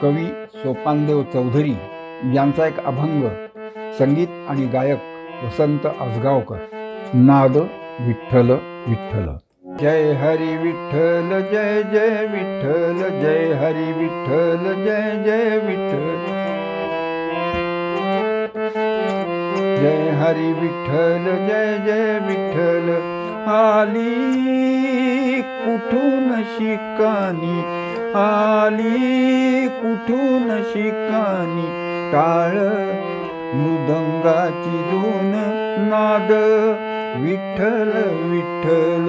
कवी सोपानदेव चौधरी यांचा एक अभंग, संगीत आणि गायक वसंत आसगावकर। नाद विठ्ठल विठ्ठल। जय हरी विठ्ठल जय जय विठ्ठल, जय हरी विठ्ठल जय जय विठ्ठल, जय हरी विठ्ठल जय जय विठ्ठल। आली कुठून शिकानी, आली कुठून शिकानी, टाळ मृदंगाची धून, नाद विठ्ठल विठ्ठल,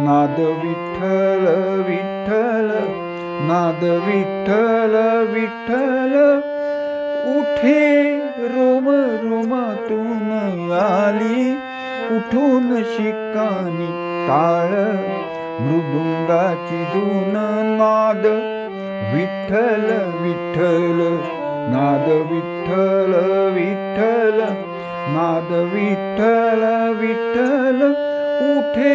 नाद विठ्ठल विठ्ठल, नाद विठ्ठल विठ्ठल। उठे रोम रोमातून आली कुठून शिकानी, टाळ मृदुंगाची धून, नाद विठ्ठल विठ्ठल, नाद विठ्ठल विठ्ठल, नाद विठ्ठल विठ्ठल। उठे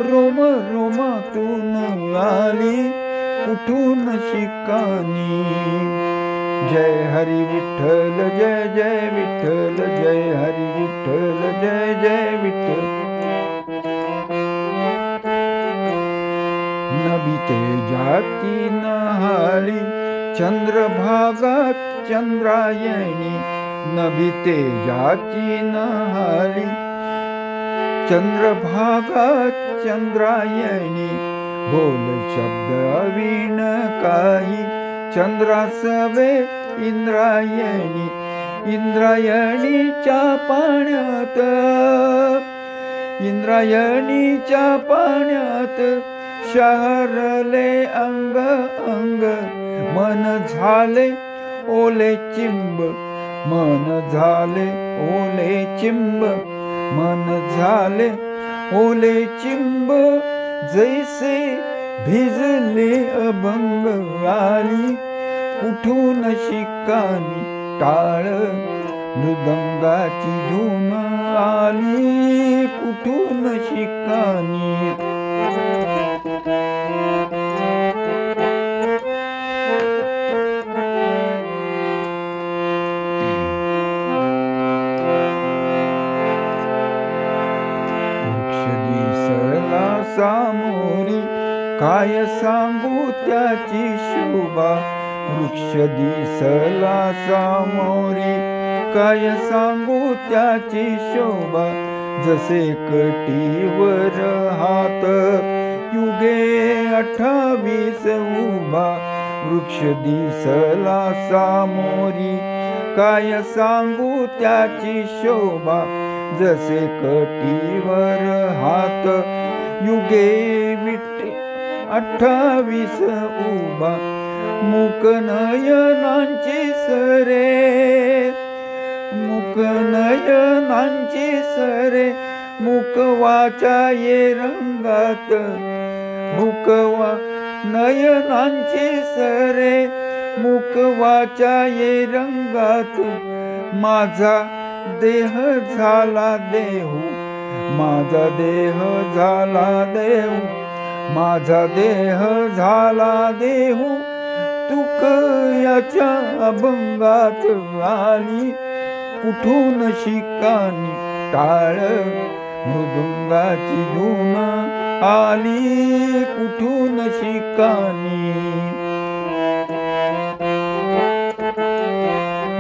रोम रोमातून आली कुठून शिकानी। जय हरी विठ्ठल जय जय विठ्ठल, जय हरी विठ्ठल जय जय विठ्ठल। नभिते जाती नहाळी चंद्रभागा चंद्रायणी, नभिते जाती नहाळी चंद्रभागा चंद्रायणी। बोल शब्द अवीण काही चंद्रासवे इंद्रायणी, इंद्रायणीच्या पाण्यात, इंद्रायणीच्या पाण्यात शहरले अंग अंग। मन झाले ओले चिंब, मन झाले ओले चिंब, मन झाले ओले चिंब। जैसे भिजले अभंग आली कुठून शिकानी, टाळ मृदंगाची धून आली कुठून शिकानी। वृक्ष दिसला सामोरी काय सांगू त्याची शोभा, वृक्ष दिसला सामोरी काय सांगू त्याची शोभा। जसे कटीवर हात युगे 28 उभा, वृक्ष दिसला सामोरी काय सांगू त्याची शोभा। जसे कटीवर हात युगे 28 उभा। मुक नयनांची सरे, मुक नयनांची सरे, मुकवाच्या ये रंगात, मुकवा नयनांची सरे, मुकवाच्या ये रंगात। माझा देह झाला देहू, माझा देह झाला देहू, माझा देह झाला देहू। तुक याच्या अभंगात आली कुठून शिकानी, टाळ मृदुंगाची धून आली कुठून शिकानी।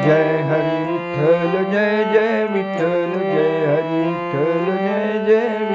जय हरी विठ्ठल जय जय विठ्ठल, जय हरी विठ्ठल जय जय